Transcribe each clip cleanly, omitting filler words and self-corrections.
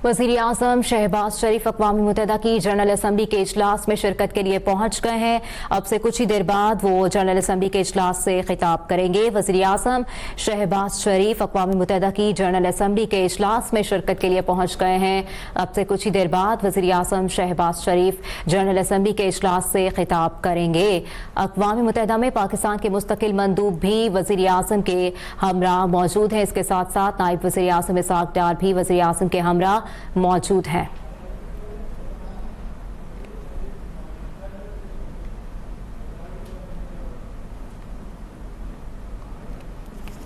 وزیر اعظم شہباز شریف اقوام متحدہ کی جنرل اسمبلی کے اجلاس میں شرکت کے لیے پہنچ گئے ہیں۔ اب سے کچھ ہی دیر بعد وہ جنرل اسمبلی کے اجلاس سے خطاب کریں گے۔ وزیر اعظم شہباز شریف اقوام متحدہ کی جنرل اسمبلی کے اجلاس میں شرکت کے لیے پہنچ گئے ہیں۔ اب سے کچھ ہی دیر بعد وزیر اعظم شہباز شریف جنرل اسمبلی کے اجلاس سے خطاب کریں گے۔ اقوام متحدہ میں پاکستان کے مستقل مندوب بھی وزیر اعظم کے ہمراہ موجود ہیں۔ اس کے ساتھ ساتھ نائب وزیر اعظم اسحاق ڈار بھی وزیر اعظم کے ہمراہ موجود ہیں۔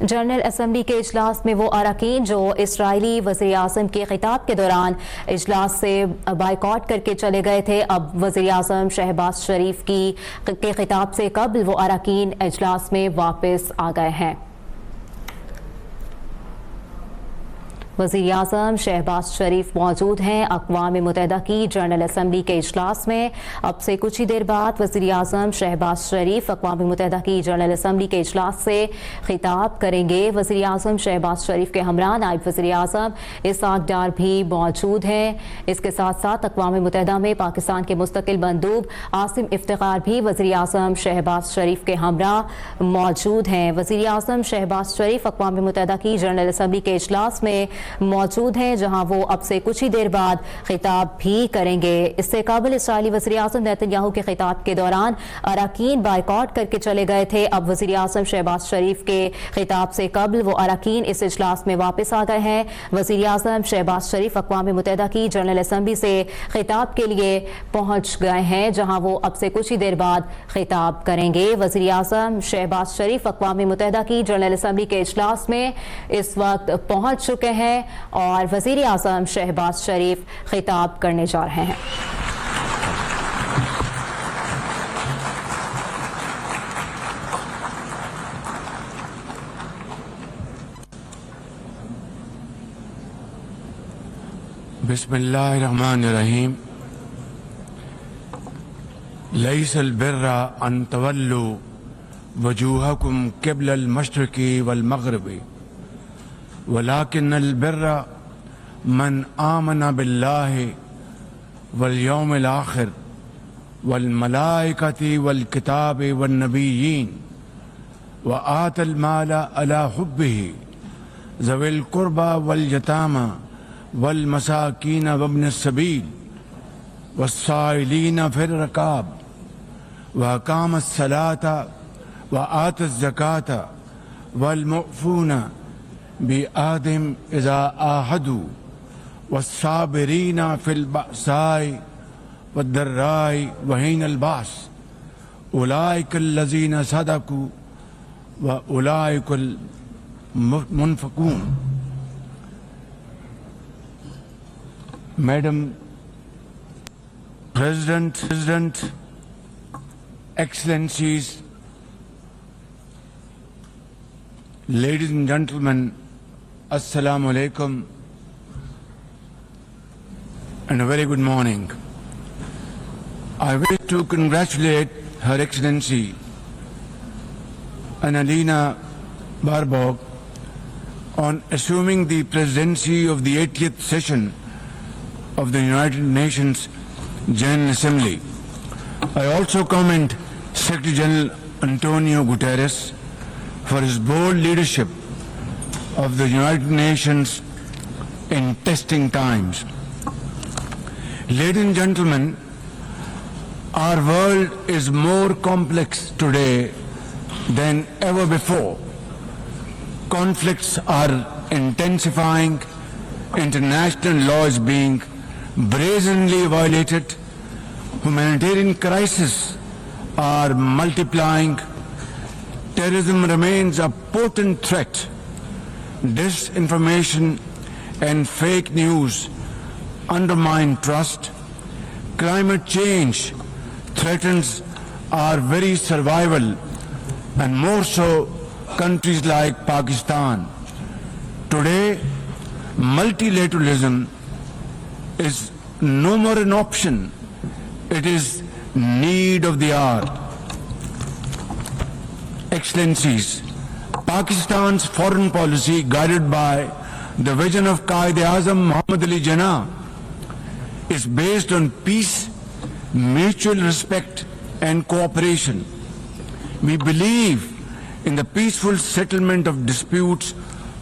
جنرل اسمبلی کے اجلاس میں وہ اراکین جو اسرائیلی وزیر اعظم کے خطاب کے دوران اجلاس سے بائیکاٹ کر کے چلے گئے تھے، اب وزیر اعظم شہباز شریف کے خطاب سے قبل وہ اراکین اجلاس میں واپس آ گئے ہیں۔ وزیر اعظم شہباز شریف موجود ہیں اقوام متحدہ کی جنرل اسمبلی کے اجلاس میں۔ اب سے کچھ ہی دیر بعد وزیر اعظم شہباز شریف اقوام متحدہ کی جنرل اسمبلی کے اجلاس سے خطاب کریں گے۔ وزیر اعظم شہباز شریف کے ہمراہ نائب وزیر اعظم اسحاق ڈار بھی موجود ہیں۔ اس کے ساتھ ساتھ اقوام متحدہ میں پاکستان کے مستقل مندوب عاصم افتخار بھی وزیر اعظم شہباز شریف کے ہمراہ موجود ہیں۔ وزیر اعظم شہباز شریف اقوام متحدہ کی جنرل اسمبلی کے اجلاس میں موجود ہیں، جہاں وہ اب سے کچھ ہی دیر بعد خطاب بھی کریں گے۔ اس سے قبل اسرائیلی وزیر اعظم نیتن یاہو کے خطاب کے دوران اراکین بائیکاٹ کر کے چلے گئے تھے۔ اب وزیر اعظم شہباز شریف کے خطاب سے قبل وہ اراکین اس اجلاس میں واپس آ گئے ہیں۔ وزیر اعظم شہباز شریف اقوام متحدہ کی جنرل اسمبلی سے خطاب کے لیے پہنچ گئے ہیں، جہاں وہ اب سے کچھ ہی دیر بعد خطاب کریں گے۔ وزیر اعظم شہباز شریف اقوام متحدہ کی جنرل اسمبلی کے اجلاس میں اس وقت پہنچ چکے ہیں اور وزیر اعظم شہباز شریف خطاب کرنے جا رہے ہیں۔ بسم اللہ الرحمن الرحیم۔ لیس البر ان تولوا وجوہکم قبل المشرق والمغرب ولكن البر من آمن بالله واليوم الآخر والملائكة والكتاب والنبيين وآتى المال على حبه ذوي القربى واليتامى والمساكين وابن السبيل والسائلين في الرقاب وأقام الصلاة وآتى الزكاة والمؤفون بعهدهم إذا عاهدوا والصابرين في البأساء والضراء وحين البأس أولئك الذين صدقوا وأولئك المنفقون۔ Madam President, Excellencies, ladies and gentlemen, Assalamu alaikum and a very good morning. I wish to congratulate Her Excellency Annalena Baerbock on assuming the presidency of the 80th session of the United Nations General Assembly. I also commend Secretary General Antonio Guterres for his bold leadership of the United Nations in testing times. Ladies and gentlemen, our world is more complex today than ever before. Conflicts are intensifying, international law is being brazenly violated, humanitarian crises are multiplying, terrorism remains a potent threat, disinformation and fake news undermine trust, climate change threatens our very survival, and more so countries like Pakistan. Today, multilateralism is no more an option, it is need of the hour. Excellencies, Pakistan's foreign policy, guided by the vision of Qaid-e-Azam Muhammad Ali Jinnah is based on peace, mutual respect and cooperation. We believe in the peaceful settlement of disputes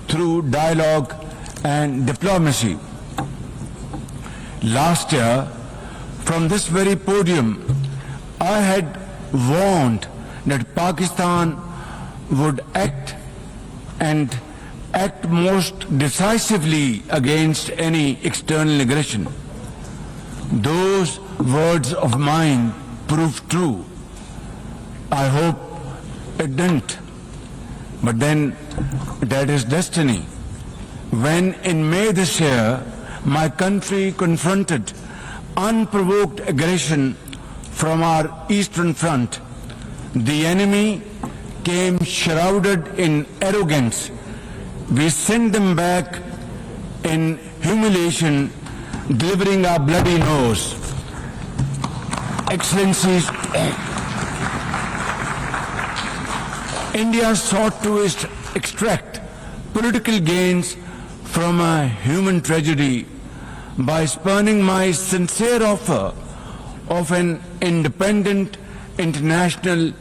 through dialogue and diplomacy. Last year, from this very podium, I had warned that Pakistan would act most decisively against any external aggression. Those words of mine proved true. I hope it didn't. But then that is destiny. When in May this year, my country confronted unprovoked aggression from our eastern front, the enemy came shrouded in arrogance. We sent them back in humiliation, delivering our bloody nose. Excellencies, India sought to extract political gains from a human tragedy by spurning my sincere offer of an independent international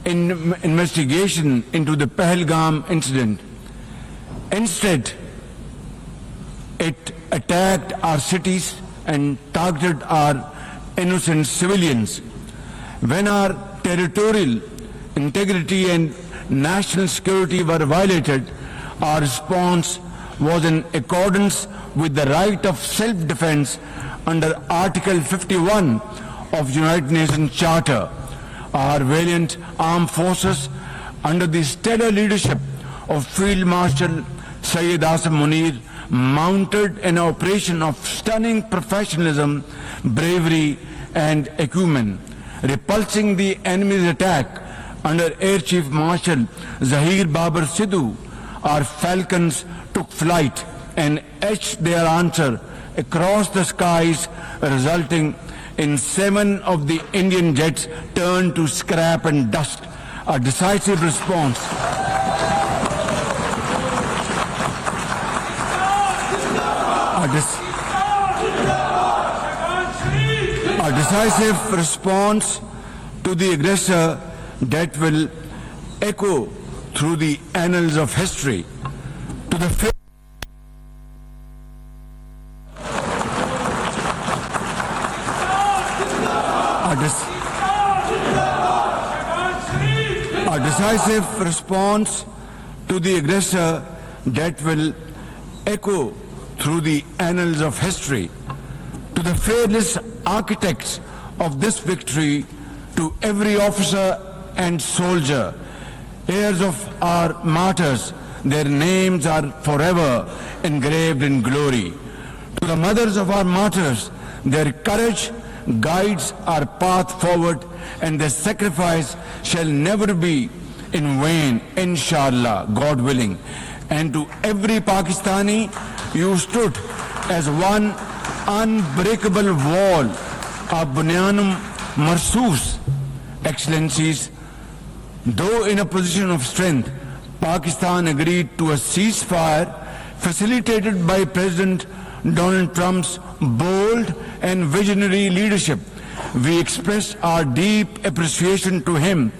investigation into the Pahalgam incident. Instead, it attacked our cities and targeted our innocent civilians. When our territorial integrity and national security were violated, our response was in accordance with the right of self-defense under Article 51 of United Nations Charter. Our valiant armed forces, under the stellar leadership of Field Marshal Syed Asim Munir, mounted an operation of stunning professionalism, bravery and acumen. Repulsing the enemy's attack under Air Chief Marshal Zahir Babar Sidhu, our falcons took flight and etched their answer across the skies, resulting in 7 of the Indian jets turned to scrap and dust. A decisive response. A decisive response to the aggressor that will echo through the annals of history. To the a decisive response to the aggressor that will echo through the annals of history. To the fearless architects of this victory, to every officer and soldier, heirs of our martyrs, their names are forever engraved in glory. To the mothers of our martyrs, their courage guides our path forward, and their sacrifice shall never be in vain, inshallah, God willing. And to every Pakistani, you stood as one unbreakable wall, a bunyanum marsus. Excellencies, though in a position of strength, Pakistan agreed to a ceasefire facilitated by President Donald Trump's bold and visionary leadership. We express our deep appreciation to him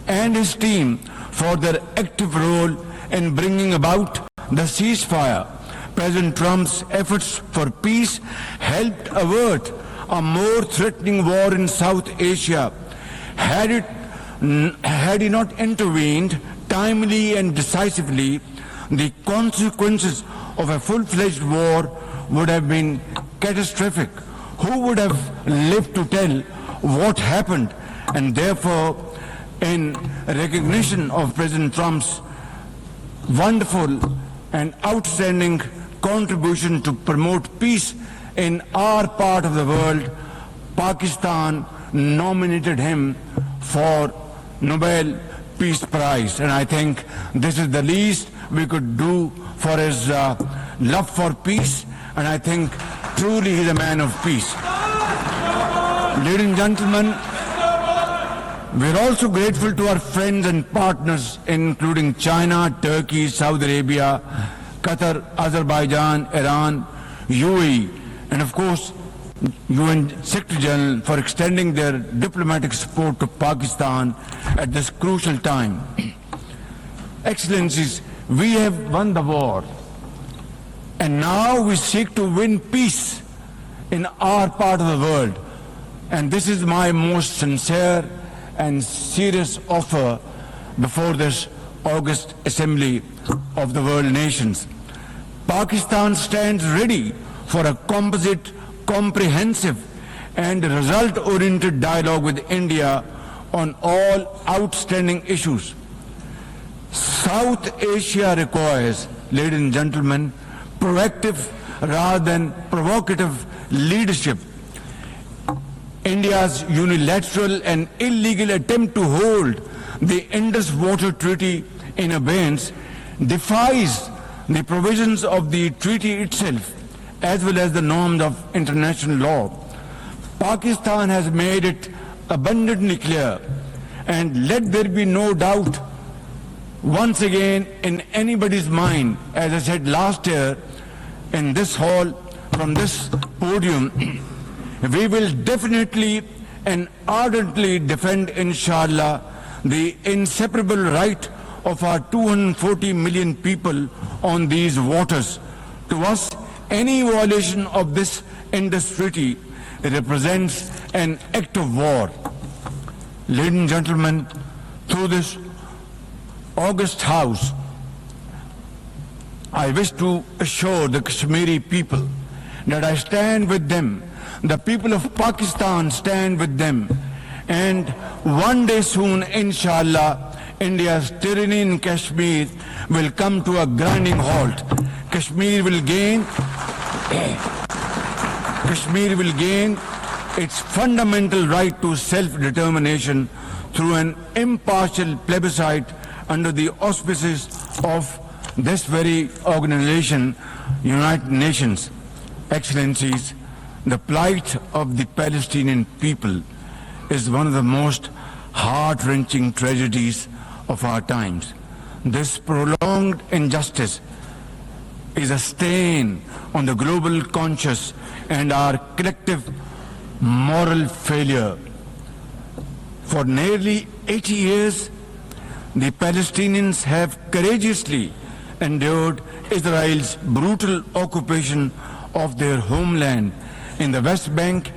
and his team for their active role in bringing about the ceasefire. President Trump's efforts for peace helped avert a more threatening war in South Asia. Had he not intervened timely and decisively, the consequences of a full-fledged war would have been catastrophic. Who would have lived to tell what happened? And therefore, in recognition of President Trump's wonderful and outstanding contribution to promote peace in our part of the world, Pakistan nominated him for Nobel Peace Prize. And I think this is the least we could do for his love for peace. And I think truly he's a man of peace. Ladies and gentlemen, we're also grateful to our friends and partners, including China, Turkey, Saudi Arabia, Qatar, Azerbaijan, Iran, UAE, and of course, UN Secretary General for extending their diplomatic support to Pakistan at this crucial time. Excellencies, we have won the war, and now we seek to win peace in our part of the world. And this is my most sincere and serious offer before this August Assembly of the World Nations. Pakistan stands ready for a composite, comprehensive and result-oriented dialogue with India on all outstanding issues. South Asia requires, ladies and gentlemen, proactive rather than provocative leadership. India's unilateral and illegal attempt to hold the Indus Water Treaty in abeyance defies the provisions of the treaty itself as well as the norms of international law. Pakistan has made it abundantly clear, and let there be no doubt once again in anybody's mind, as I said last year in this hall from this podium, we will definitely and ardently defend, inshallah, the inseparable right of our 240 million people on these waters. To us, any violation of this Indus Treaty represents an act of war. Ladies and gentlemen, through this august House, I wish to assure the Kashmiri people that I stand with them. The people of Pakistan stand with them. And one day soon, inshallah, India's tyranny in Kashmir will come to a grinding halt. Kashmir will gain its fundamental right to self-determination through an impartial plebiscite under the auspices of this very organization, United Nations. Excellencies, the plight of the Palestinian people is one of the most heart-wrenching tragedies of our times. This prolonged injustice is a stain on the global conscience and our collective moral failure. For nearly 80 years, the Palestinians have courageously endured Israel's brutal occupation of their homeland in the West Bank.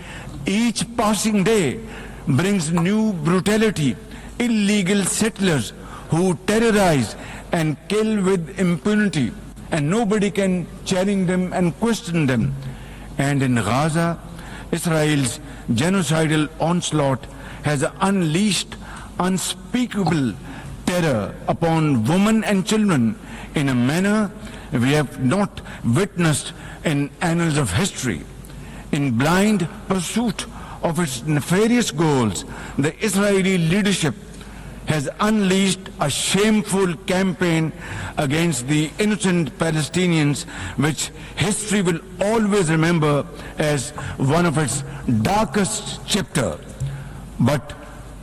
Each passing day brings new brutality, illegal settlers who terrorize and kill with impunity, and nobody can challenge them and question them. And in Gaza, Israel's genocidal onslaught has unleashed unspeakable terror upon women and children in a manner we have not witnessed in annals of history. In blind pursuit of its nefarious goals, the Israeli leadership has unleashed a shameful campaign against the innocent Palestinians, which history will always remember as one of its darkest chapters. But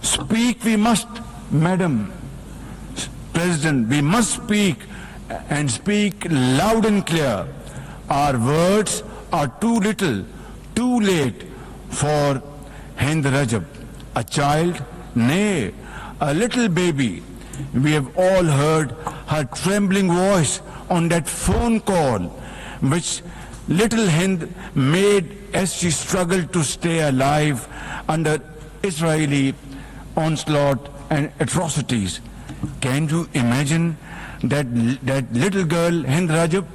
speak we must, Madam President, we must speak, and speak loud and clear. Our words are too little, too late for Hind Rajab, a child, nay, a little baby. We have all heard her trembling voice on that phone call, which little Hind made as she struggled to stay alive under Israeli onslaught and atrocities. Can you imagine that little girl, Hind Rajab,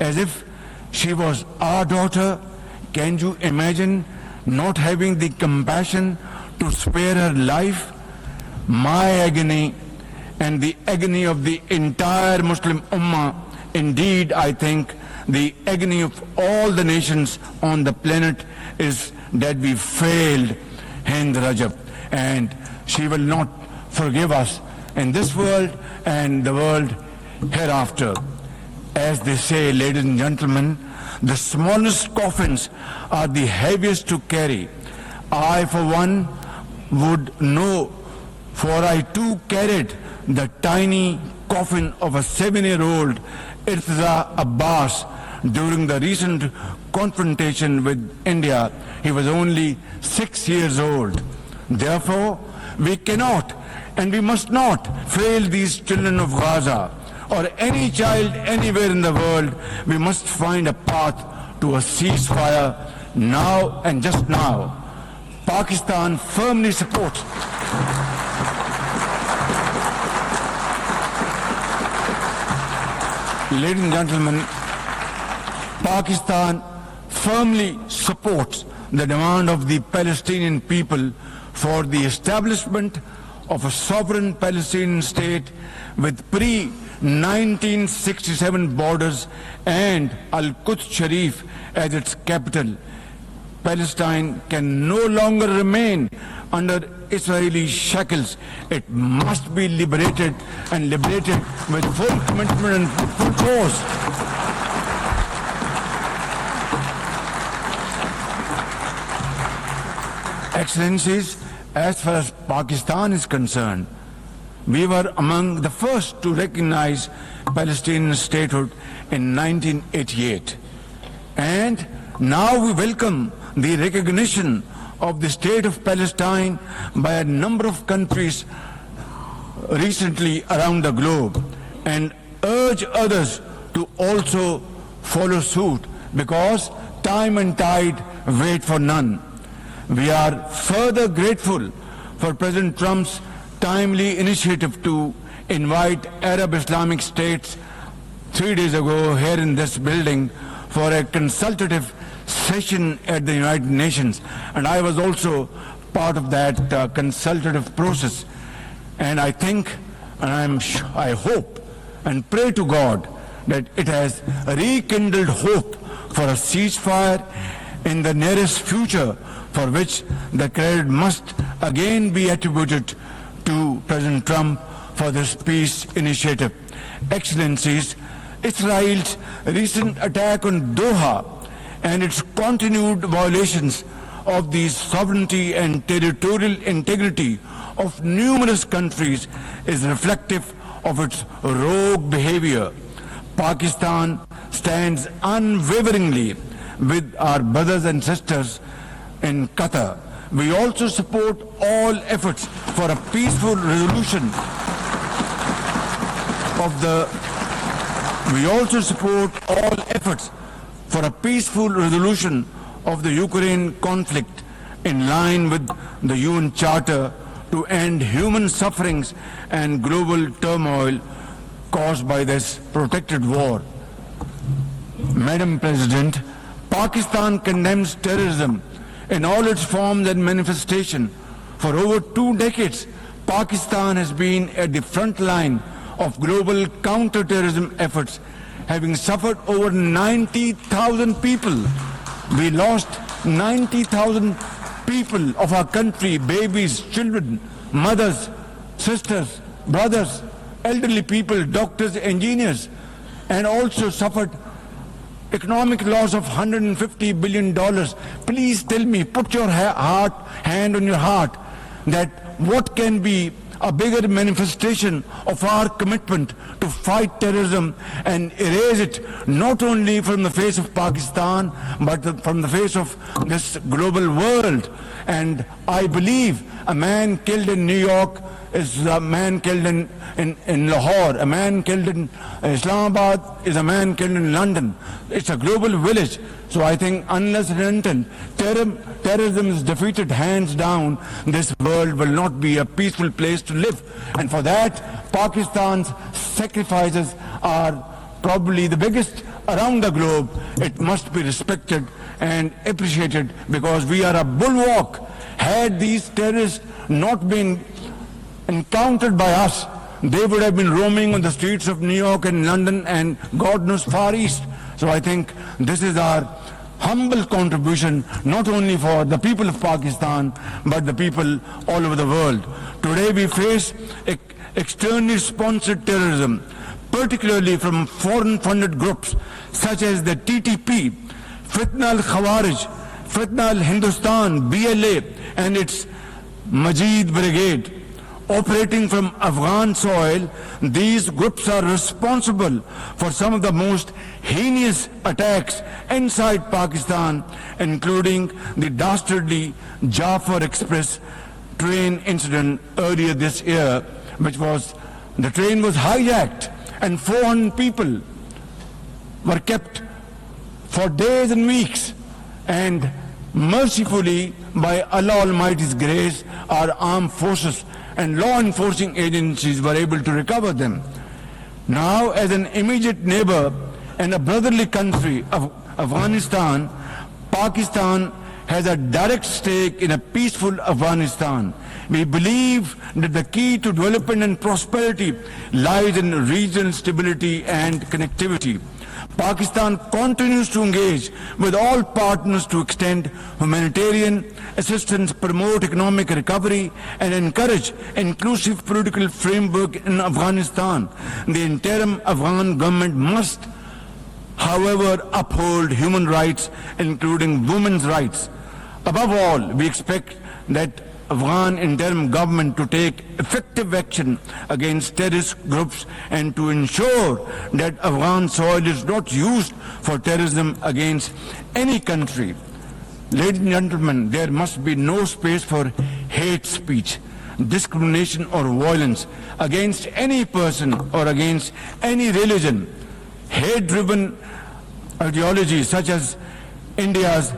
as if she was our daughter? Can you imagine not having the compassion to spare her life? My agony and the agony of the entire Muslim Ummah, indeed I think the agony of all the nations on the planet, is that we failed Hind Rajab, and she will not forgive us in this world and the world hereafter. As they say, ladies and gentlemen, the smallest coffins are the heaviest to carry. I, for one, would know, for I too carried the tiny coffin of a 7-year-old Irtaza Abbas during the recent confrontation with India. He was only 6 years old. Therefore, we cannot and we must not fail these children of Gaza or any child anywhere in the world. We must find a path to a ceasefire now and just now. Pakistan firmly supports Ladies and gentlemen, Pakistan firmly supports the demand of the Palestinian people for the establishment of a sovereign Palestinian state with pre-1967 borders and Al-Quds Sharif as its capital. Palestine can no longer remain under Israeli shackles. It must be liberated and liberated with full commitment and full force. Excellencies, as far as Pakistan is concerned, we were among the first to recognize Palestinian statehood in 1988. And now we welcome the recognition of the state of Palestine by a number of countries recently around the globe and urge others to also follow suit because time and tide wait for none. We are further grateful for President Trump's timely initiative to invite Arab Islamic states 3 days ago here in this building for a consultative session at the United Nations, and I was also part of that consultative process. And I think, and I hope and pray to God that it has rekindled hope for a ceasefire in the nearest future, for which the credit must again be attributed to President Trump for this peace initiative. Excellencies, Israel's recent attack on Doha and its continued violations of the sovereignty and territorial integrity of numerous countries is reflective of its rogue behavior. Pakistan stands unwaveringly with our brothers and sisters in Qatar. We also support all efforts for a peaceful resolution of the Ukraine conflict in line with the UN Charter to end human sufferings and global turmoil caused by this protracted war. Madam President, Pakistan condemns terrorism in all its forms and manifestation. For over 2 decades, Pakistan has been at the front line of global counter-terrorism efforts, having suffered over 90,000 people. We lost 90,000 people of our country, babies, children, mothers, sisters, brothers, elderly people, doctors, engineers, and also suffered economic loss of $150 billion. Please tell me, put your hand on your heart, that what can be a bigger manifestation of our commitment to fight terrorism and erase it not only from the face of Pakistan but from the face of this global world. And I believe a man killed in New York is a man killed in Lahore, a man killed in Islamabad is a man killed in London. It's a global village. So I think unless and until terrorism is defeated hands down, this world will not be a peaceful place to live. And for that, Pakistan's sacrifices are probably the biggest around the globe. It must be respected and appreciated because we are a bulwark. Had these terrorists not been encountered by us, they would have been roaming on the streets of New York and London and God knows Far East. So I think this is our humble contribution, not only for the people of Pakistan, but the people all over the world. Today we face externally sponsored terrorism, particularly from foreign-funded groups such as the TTP, Fitna al-Khawarij, Fitna al-Hindustan, BLA, and its Majid Brigade. Operating from Afghan soil, these groups are responsible for some of the most heinous attacks inside Pakistan, including the dastardly Jafar Express train incident earlier this year, the train was hijacked and 400 people were kept for days and weeks, and mercifully, by Allah Almighty's grace, our armed forces and law enforcing agencies were able to recover them. Now, as an immediate neighbor and a brotherly country of Afghanistan, Pakistan has a direct stake in a peaceful Afghanistan. We believe that the key to development and prosperity lies in regional stability and connectivity. Pakistan continues to engage with all partners to extend humanitarian assistance, promote economic recovery, and encourage inclusive political framework in Afghanistan. The interim Afghan government must, however, uphold human rights, including women's rights. Above all, we expect that Afghan interim government to take effective action against terrorist groups and to ensure that Afghan soil is not used for terrorism against any country. Ladies and gentlemen, there must be no space for hate speech, discrimination or violence against any person or against any religion. Hate-driven ideologies such as India's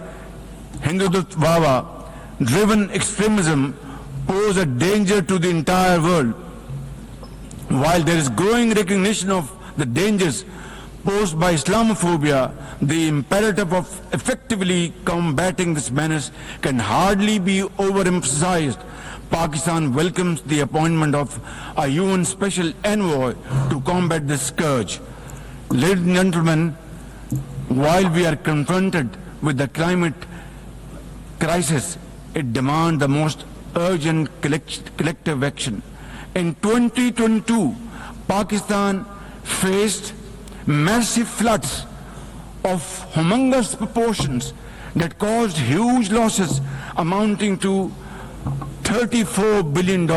Hindutva driven extremism pose a danger to the entire world. While there is growing recognition of the dangers posed by Islamophobia, the imperative of effectively combating this menace can hardly be overemphasized. Pakistan welcomes the appointment of a UN Special Envoy to combat this scourge. Ladies and gentlemen, while we are confronted with the climate crisis, it demands the most urgent collective action. In 2022, Pakistan faced massive floods of humongous proportions that caused huge losses amounting to $34 billion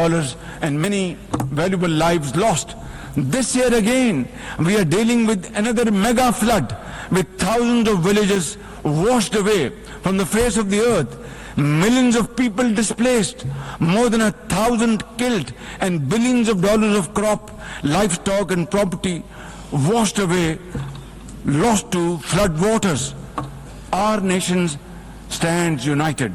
and many valuable lives lost. This year again, we are dealing with another mega flood with thousands of villages washed away from the face of the earth. Millions of people displaced, more than 1,000 killed, and billions of dollars of crop, livestock and property washed away, lost to flood waters. Our nation stands united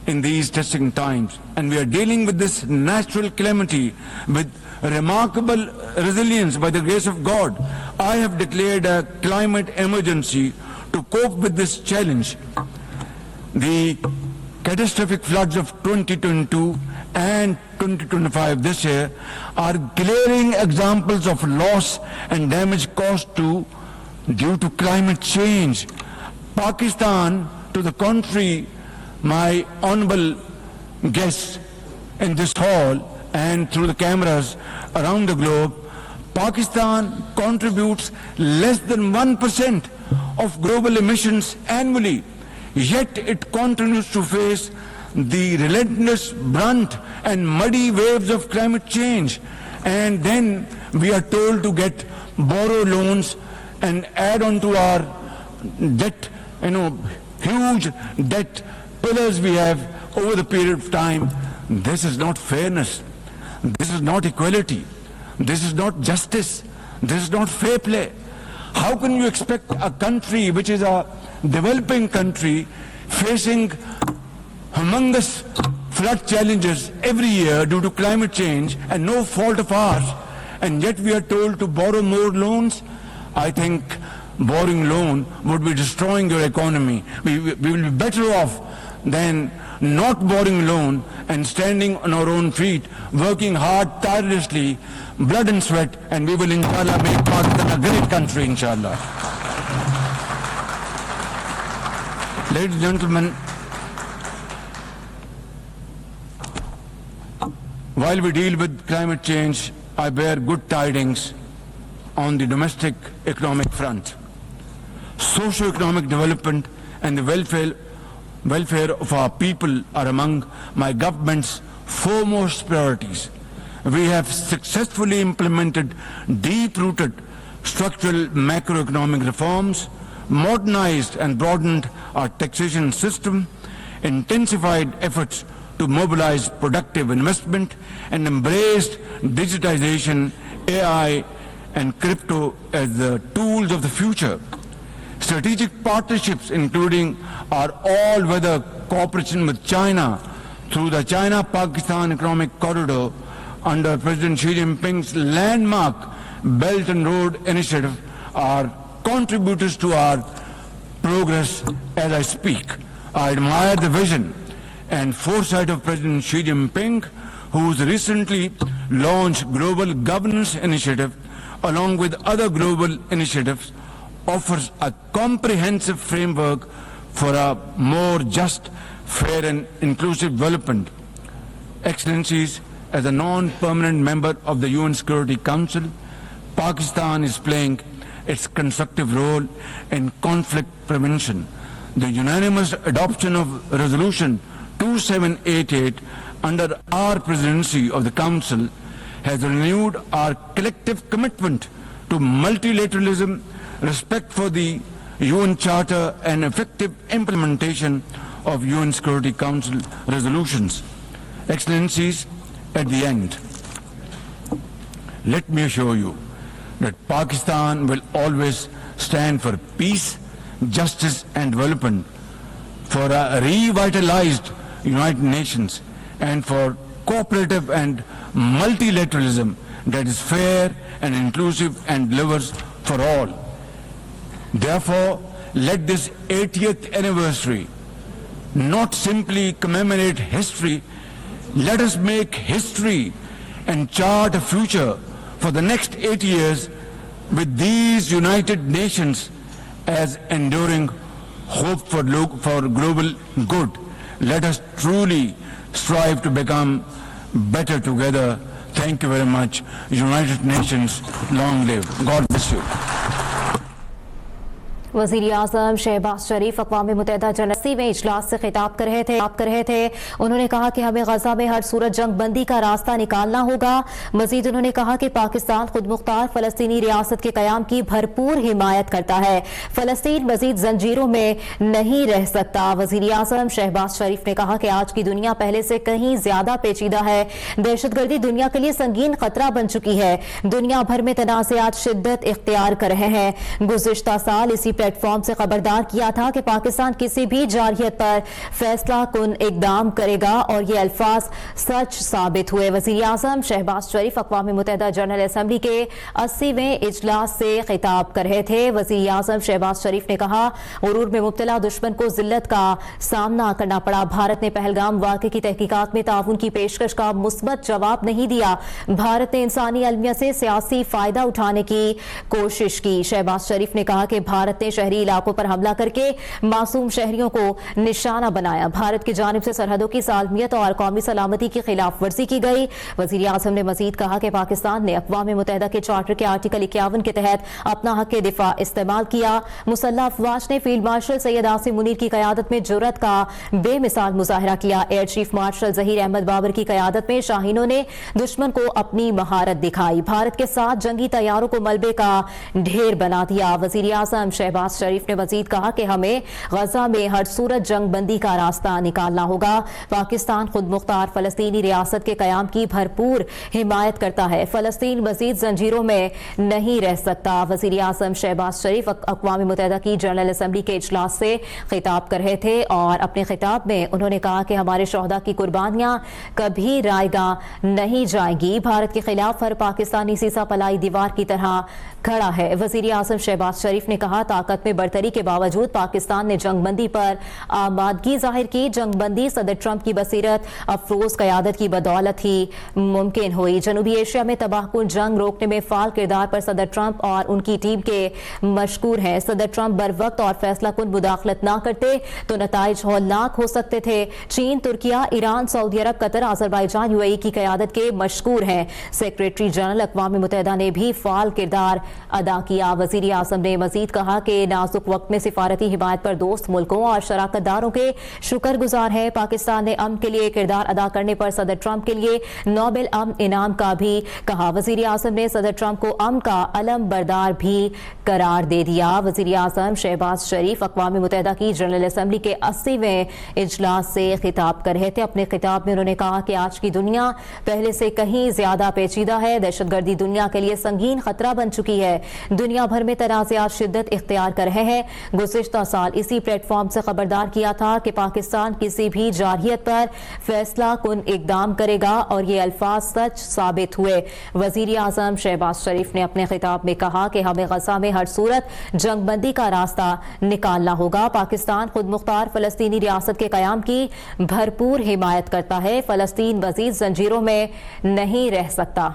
in these testing times, and we are dealing with this natural calamity with remarkable resilience by the grace of God. I have declared a climate emergency to cope with this challenge. The catastrophic floods of 2022 and 2025 this year are glaring examples of loss and damage caused due to climate change. Pakistan, to the contrary, my honorable guests in this hall and through the cameras around the globe, Pakistan contributes less than 1% of global emissions annually. Yet it continues to face the relentless brunt and muddy waves of climate change. And then we are told to borrow loans and add on to our debt, huge debt pillars we have over the period of time. This is not fairness. This is not equality. This is not justice. This is not fair play. How can you expect a country which is a developing country facing humongous flood challenges every year due to climate change and no fault of ours, and yet we are told to borrow more loans? I think borrowing loan would be destroying your economy. We will be better off than not borrowing loan and standing on our own feet, working hard, tirelessly, blood and sweat, and we will inshallah make Pakistan a great country, inshallah. Ladies and gentlemen, while we deal with climate change, I bear good tidings on the domestic economic front. Socio-economic development and the welfare of our people are among my government's foremost priorities. we have successfully implemented deep-rooted structural macroeconomic reforms, modernized and broadened our taxation system, intensified efforts to mobilize productive investment, and embraced digitization, AI, and crypto as the tools of the future. Strategic partnerships, including our all-weather cooperation with China through the China-Pakistan Economic Corridor under President Xi Jinping's landmark Belt and Road Initiative, are contributors to our progress as I speak. I admire the vision and foresight of President Xi Jinping, whose recently launched Global Governance Initiative, along with other global initiatives, offers a comprehensive framework for a more just, fair and inclusive development. Excellencies, as a non-permanent member of the UN Security Council, Pakistan is playing its constructive role in conflict prevention. The unanimous adoption of Resolution 2788 under our presidency of the Council has renewed our collective commitment to multilateralism, respect for the UN Charter, and effective implementation of UN Security Council resolutions. Excellencies, at the end, let me assure you that Pakistan will always stand for peace, justice and development, for a revitalized United Nations, and for cooperative and multilateralism that is fair and inclusive and delivers for all. Therefore, let this 80th anniversary not simply commemorate history, let us make history and chart a future for the next 80 years with these United Nations as enduring hope for global good. Let us truly strive to become better together. Thank you very much. United Nations, long live. God bless you. वज़ीर-ए-आज़म शहबाज शरीफ अक़वाम मुत्तहिदा general में इजलास से खिताब कर रहे थे। उन्होंने कहा कि हमें गजा में हर सूरत जंग बंदी का रास्ता निकालना होगा। मजीद उन्होंने कहा कि पाकिस्तान खुद मुख्तार फ़लस्तीनी रियासत के क़याम की भरपूर हिमायत करता है। फ़लस्तीन मजीद जंजीरों में नहीं रह सकता। वज़ीर-ए-आज़म शहबाज शरीफ ने कहा कि आज की दुनिया पहले से कहीं ज्यादा पेचीदा है। दहशतगर्दी दुनिया के लिए संगीन खतरा बन चुकी है। दुनिया भर में तनाज़ात शिद्दत इख्तियार कर रहे हैं। गुज़िश्ता साल इसी प्लेटफॉर्म से खबरदार किया था कि पाकिस्तान किसी भी जारहियत पर फैसला कुन इकदाम करेगा और ये अल्फाज सच साबित हुए। वज़ीर-ए-आज़म शहबाज शरीफ अक़वाम मुत्तहिदा जनरल असम्बली के 80वें इजलास से खिताब कर रहे थे। वज़ीर-ए-आज़म शहबाज शरीफ ने कहा, गुरूर में मुब्तला दुश्मन को जिल्लत का सामना करना पड़ा। भारत ने पहलगाम वाक़े की तहकीकात में ताउन की पेशकश का मुस्बत जवाब नहीं दिया। भारत ने इंसानी अलमिया से सियासी फायदा उठाने की कोशिश की। शहबाज शरीफ ने कहा कि भारत ने शहरी इलाकों पर हमला करके मासूम शहरियों को निशाना बनाया। भारत की जानिब से सरहदों की सालमियत और कौमी सलामती की खिलाफ वर्जी की गई। वज़ीर-ए-आज़म ने मजीद कहा कि पाकिस्तान ने अक़वाम मुत्तहिदा के चार्टर के आर्टिकल 51 के तहत अपना हक़ दिफा इस्तेमाल किया। मुसल्लह अफ़वाज ने फील्ड मार्शल सैयद आसिम मुनीर की क़यादत में जुर्रत का बेमिसाल मुज़ाहरा किया। Air chief marshal Zaheer Ahmed Babar की क़यादत में शाहीनों ने दुश्मन को अपनी महारत दिखाई। भारत के साथ जंगी तैयारों को मलबे का ढेर बना दिया। वज़ीर-ए-आज़म शहबाज शरीफ ने मजीद कहा कि हमें गजा में हर सूरत जंग बंदी का रास्ता निकालना होगा। पाकिस्तान खुद मुख्तार फ़लस्तीनी रियासत के क़याम की भरपूर हिमायत करता है। फ़लस्तीन मजीद जंजीरों में नहीं रह सकता। वज़ीर-ए-आज़म शहबाज शरीफ अक़वाम मुत्तहिदा की जनरल असम्बली के इजलास से खिताब कर रहे थे और अपने खिताब में उन्होंने कहा कि हमारे शोहदा की कुर्बानियां कभी रायगा नहीं जाएंगी। भारत के खिलाफ हर पाकिस्तानी सीसा पलाई दीवार की तरह खड़ा है। वज़ीर-ए-आज़म शहबाज शरीफ ने कहा, ताकत में बढ़तरी के बावजूद पाकिस्तान ने जंगबंदी पर आमादगी जाहिर की। जंगबंदी सदर ट्रंप की बसीरत अफरोज क़यादत की बदौलत ही मुमकिन हुई। जनूबी एशिया में तबाहकुन जंग रोकने में फाल किरदार पर सदर ट्रंप और उनकी टीम के मशकूर हैं। सदर ट्रंप बर वक्त और फैसला कुन मुदाखलत ना करते तो नताइज हौलनाक हो सकते थे। चीन, तुर्किया, ईरान, सऊदी अरब, कतर, अजरबैजान, यूएई की क़यादत के मशकूर हैं। सेक्रेटरी जनरल अक़वाम मुत्तहिदा ने भी फाल किरदार अदा किया। वज़ीर-ए-आज़म ने मजीद कहा कि नाजुक वक्त में सिफारती हिमायत पर दोस्त मुल्कों और शराकत दारों के शुक्रगुजार है। पाकिस्तान ने अमन के लिए किरदार अदा करने पर सदर ट्रंप के लिए नोबेल अमन इनाम का भी कहा। वजीर आजम ने सदर ट्रंप को अमन का अलम बरदार भी करार दे दिया। वजीर आजम शहबाज शरीफ अक़वाम मुत्तहिदा की जनरल असम्बली के 80वें इजलास से खिताब कर रहे थे। अपने खिताब में उन्होंने कहा कि आज की दुनिया पहले से कहीं ज्यादा पेचीदा है। दहशतगर्दी दुनिया के लिए संगीन खतरा बन चुकी है। दुनिया भर में तनाज़ात शिद्दत इख्तियार कर रहे हैं। गुज़िश्ता साल इसी प्लेटफॉर्म से खबरदार किया था कि पाकिस्तान किसी भी जारहियत पर फैसला कुन इकदाम करेगा और ये अल्फाज सच साबित हुए। वजीर आजम शहबाज शरीफ ने अपने खिताब में कहा कि हमें गजा में हर सूरत जंगबंदी का रास्ता निकालना होगा। पाकिस्तान खुद मुख्तार फलस्तीनी रियासत के क़याम की भरपूर हिमायत करता है। फलस्तीन मज़ीद जंजीरों में नहीं रह सकता।